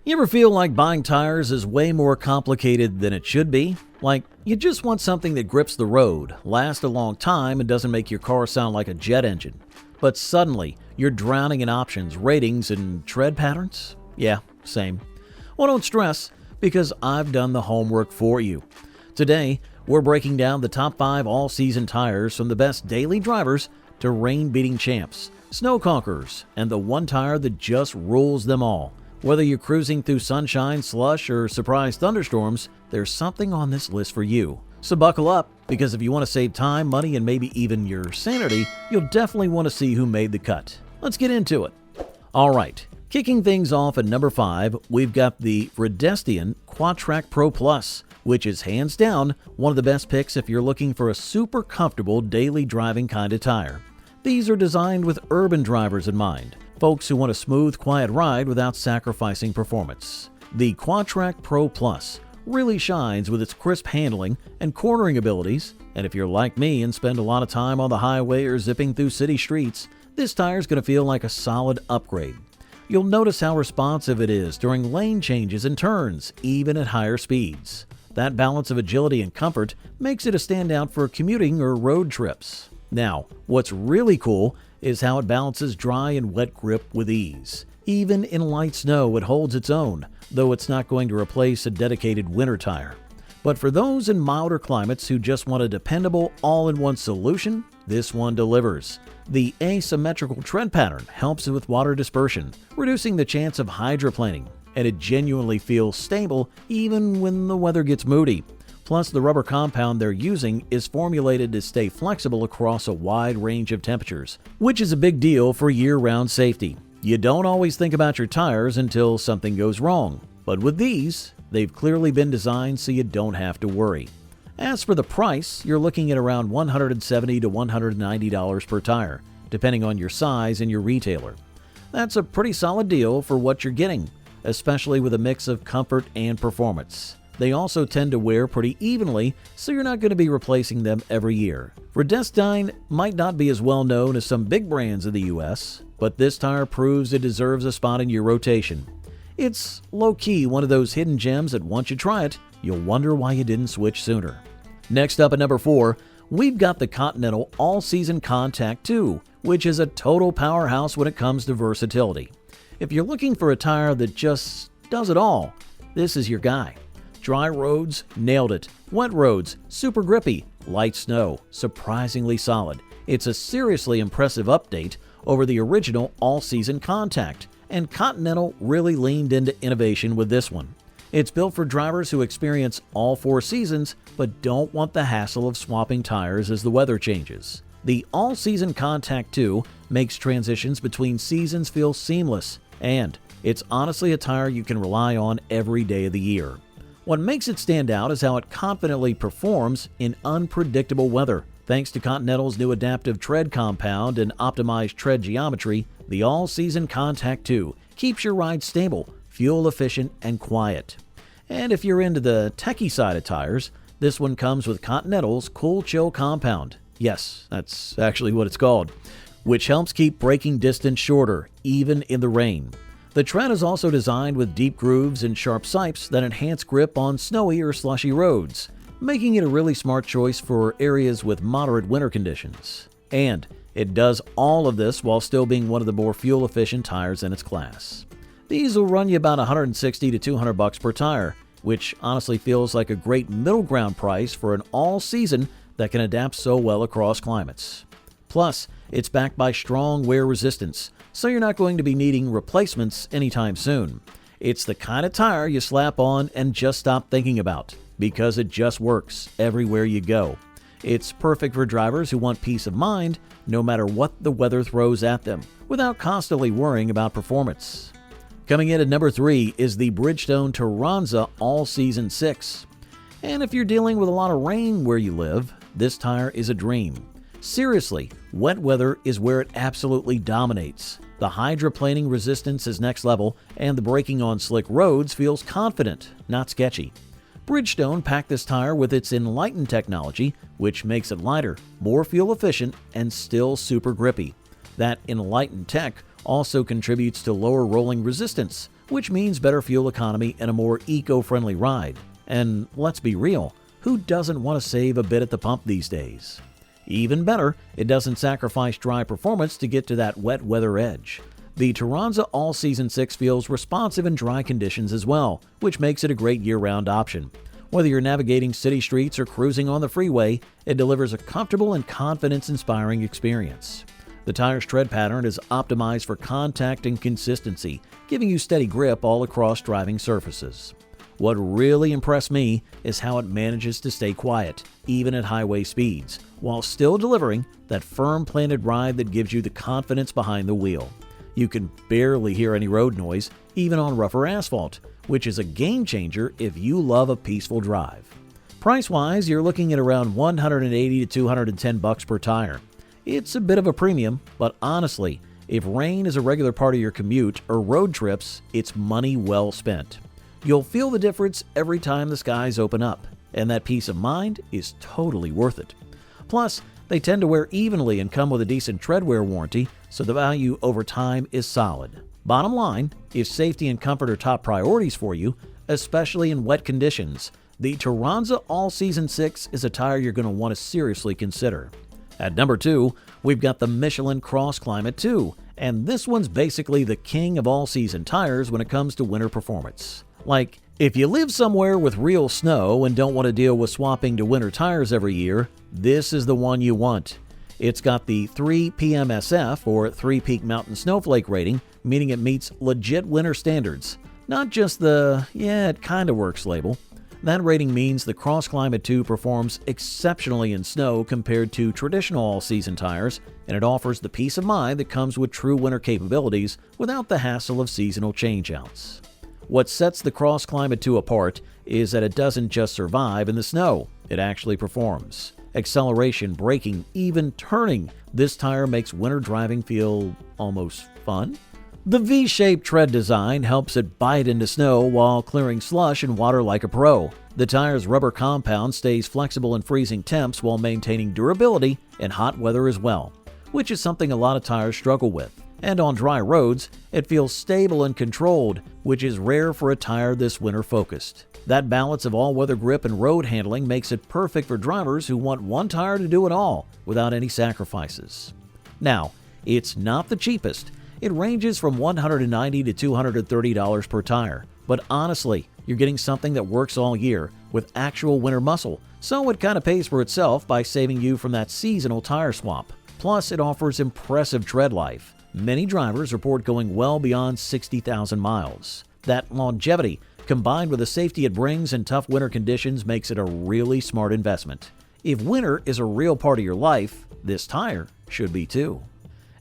You ever feel like buying tires is way more complicated than it should be? Like, you just want something that grips the road, lasts a long time, and doesn't make your car sound like a jet engine. But suddenly, you're drowning in options, ratings, and tread patterns? Yeah, same. Well, don't stress, because I've done the homework for you. Today, we're breaking down the top 5 all-season tires from the best daily drivers to rain-beating champs, snow conquerors, and the one tire that just rules them all. Whether you're cruising through sunshine, slush, or surprise thunderstorms, there's something on this list for you. So buckle up, because if you want to save time, money, and maybe even your sanity, you'll definitely want to see who made the cut. Let's get into it. Alright, kicking things off at number 5, we've got the Vredestein Quatrac Pro Plus, which is hands down one of the best picks if you're looking for a super comfortable daily driving kind of tire. These are designed with urban drivers in mind, folks who want a smooth, quiet ride without sacrificing performance. The Quatrac Pro Plus really shines with its crisp handling and cornering abilities, and if you're like me and spend a lot of time on the highway or zipping through city streets, this tire is going to feel like a solid upgrade. You'll notice how responsive it is during lane changes and turns, even at higher speeds. That balance of agility and comfort makes it a standout for commuting or road trips. Now, what's really cool is how it balances dry and wet grip with ease. Even in light snow, it holds its own, though it's not going to replace a dedicated winter tire. But for those in milder climates who just want a dependable, all-in-one solution, this one delivers. The asymmetrical tread pattern helps with water dispersion, reducing the chance of hydroplaning, and it genuinely feels stable even when the weather gets moody. Plus, the rubber compound they're using is formulated to stay flexible across a wide range of temperatures, which is a big deal for year-round safety. You don't always think about your tires until something goes wrong, but with these, they've clearly been designed so you don't have to worry. As for the price, you're looking at around $170 to $190 per tire, depending on your size and your retailer. That's a pretty solid deal for what you're getting, especially with a mix of comfort and performance. They also tend to wear pretty evenly, so you're not going to be replacing them every year. Vredestein might not be as well known as some big brands in the US, but this tire proves it deserves a spot in your rotation. It's low-key one of those hidden gems that once you try it, you'll wonder why you didn't switch sooner. Next up at number 4, we've got the Continental Allseasoncontact 2, which is a total powerhouse when it comes to versatility. If you're looking for a tire that just does it all, this is your guy. Dry roads, nailed it. Wet roads, super grippy. Light snow, surprisingly solid. It's a seriously impressive update over the original Allseasoncontact, and Continental really leaned into innovation with this one. It's built for drivers who experience all 4 seasons but don't want the hassle of swapping tires as the weather changes. The Allseasoncontact 2 makes transitions between seasons feel seamless, and it's honestly a tire you can rely on every day of the year. What makes it stand out is how it confidently performs in unpredictable weather. Thanks to Continental's new adaptive tread compound and optimized tread geometry, the Allseasoncontact 2 keeps your ride stable, fuel efficient, and quiet. And if you're into the techie side of tires, this one comes with Continental's Cool Chill compound. Yes, that's actually what it's called, which helps keep braking distance shorter, even in the rain. The tread is also designed with deep grooves and sharp sipes that enhance grip on snowy or slushy roads, making it a really smart choice for areas with moderate winter conditions. And it does all of this while still being one of the more fuel-efficient tires in its class. These will run you about $160 to $200 per tire, which honestly feels like a great middle ground price for an all-season that can adapt so well across climates. Plus, it's backed by strong wear resistance, so you're not going to be needing replacements anytime soon. It's the kind of tire you slap on and just stop thinking about, because it just works everywhere you go. It's perfect for drivers who want peace of mind no matter what the weather throws at them, without constantly worrying about performance. Coming in at number 3 is the Bridgestone Turanza All-Season 6. And if you're dealing with a lot of rain where you live, this tire is a dream. Seriously, wet weather is where it absolutely dominates. The hydroplaning resistance is next level, and the braking on slick roads feels confident, not sketchy. Bridgestone packed this tire with its Enlighten technology, which makes it lighter, more fuel efficient, and still super grippy. That Enlighten tech also contributes to lower rolling resistance, which means better fuel economy and a more eco-friendly ride. And let's be real, who doesn't want to save a bit at the pump these days? Even better, it doesn't sacrifice dry performance to get to that wet weather edge. The Turanza Allseason 6 feels responsive in dry conditions as well, which makes it a great year-round option. Whether you're navigating city streets or cruising on the freeway, it delivers a comfortable and confidence-inspiring experience. The tire's tread pattern is optimized for contact and consistency, giving you steady grip all across driving surfaces. What really impressed me is how it manages to stay quiet, even at highway speeds, while still delivering that firm planted ride that gives you the confidence behind the wheel. You can barely hear any road noise, even on rougher asphalt, which is a game changer if you love a peaceful drive. Price-wise, you're looking at around $180 to $210 per tire. It's a bit of a premium, but honestly, if rain is a regular part of your commute or road trips, it's money well spent. You'll feel the difference every time the skies open up, and that peace of mind is totally worth it. Plus, they tend to wear evenly and come with a decent tread wear warranty, so the value over time is solid. Bottom line, if safety and comfort are top priorities for you, especially in wet conditions, the Turanza Allseason 6 is a tire you're going to want to seriously consider. At number 2, we've got the Michelin Crossclimate 2, and this one's basically the king of all-season tires when it comes to winter performance. Like, if you live somewhere with real snow and don't want to deal with swapping to winter tires every year, this is the one you want. It's got the 3 PMSF, or 3 Peak Mountain Snowflake rating, meaning it meets legit winter standards, not just the, yeah, it kinda works label. That rating means the Crossclimate 2 performs exceptionally in snow compared to traditional all-season tires, and it offers the peace of mind that comes with true winter capabilities without the hassle of seasonal changeouts. What sets the Crossclimate 2 apart is that it doesn't just survive in the snow, it actually performs. Acceleration, braking, even turning, this tire makes winter driving feel almost fun. The V-shaped tread design helps it bite into snow while clearing slush and water like a pro. The tire's rubber compound stays flexible in freezing temps while maintaining durability in hot weather as well, which is something a lot of tires struggle with. And on dry roads, it feels stable and controlled, which is rare for a tire this winter-focused. That balance of all-weather grip and road handling makes it perfect for drivers who want one tire to do it all without any sacrifices. Now, it's not the cheapest. It ranges from $190 to $230 per tire, but honestly, you're getting something that works all year with actual winter muscle, so it kind of pays for itself by saving you from that seasonal tire swap. Plus, it offers impressive tread life. Many drivers report going well beyond 60,000 miles. That longevity, combined with the safety it brings in tough winter conditions, makes it a really smart investment. If winter is a real part of your life, this tire should be too.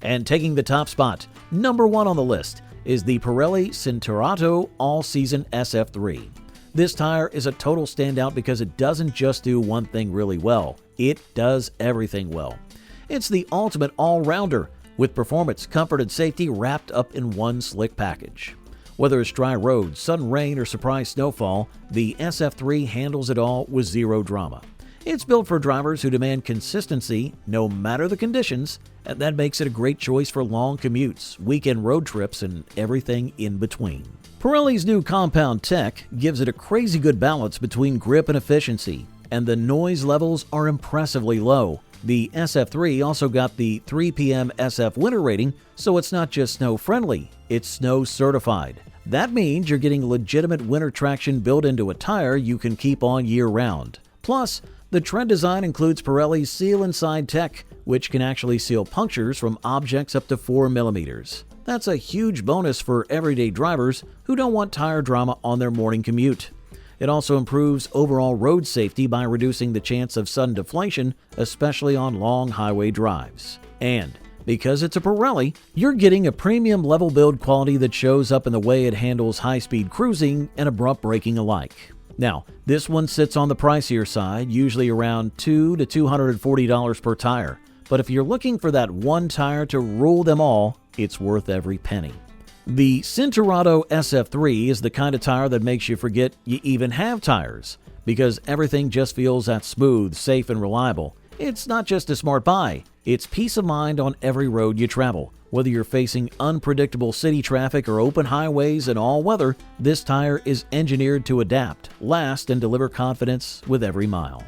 And taking the top spot, number 1 on the list, is the Pirelli Cinturato All-Season SF3. This tire is a total standout because it doesn't just do one thing really well, it does everything well. It's the ultimate all-rounder, with performance, comfort, and safety wrapped up in one slick package. Whether it's dry roads, sudden rain, or surprise snowfall, the SF3 handles it all with zero drama. It's built for drivers who demand consistency no matter the conditions, and that makes it a great choice for long commutes, weekend road trips, and everything in between. Pirelli's new compound tech gives it a crazy good balance between grip and efficiency, and the noise levels are impressively low. The SF3 also got the 3 PM SF winter rating, so it's not just snow-friendly, it's snow-certified. That means you're getting legitimate winter traction built into a tire you can keep on year-round. Plus, the tread design includes Pirelli's Seal Inside tech, which can actually seal punctures from objects up to 4 millimeters. That's a huge bonus for everyday drivers who don't want tire drama on their morning commute. It also improves overall road safety by reducing the chance of sudden deflation, especially on long highway drives. And because it's a Pirelli, you're getting a premium level build quality that shows up in the way it handles high-speed cruising and abrupt braking alike. Now, this one sits on the pricier side, usually around $200 to $240 per tire. But if you're looking for that one tire to rule them all, it's worth every penny. The Cinturato SF3 is the kind of tire that makes you forget you even have tires, because everything just feels that smooth, safe, and reliable. It's not just a smart buy, it's peace of mind on every road you travel, Whether you're facing unpredictable city traffic or open highways in all weather, this tire is engineered to adapt, last, and deliver confidence with every mile.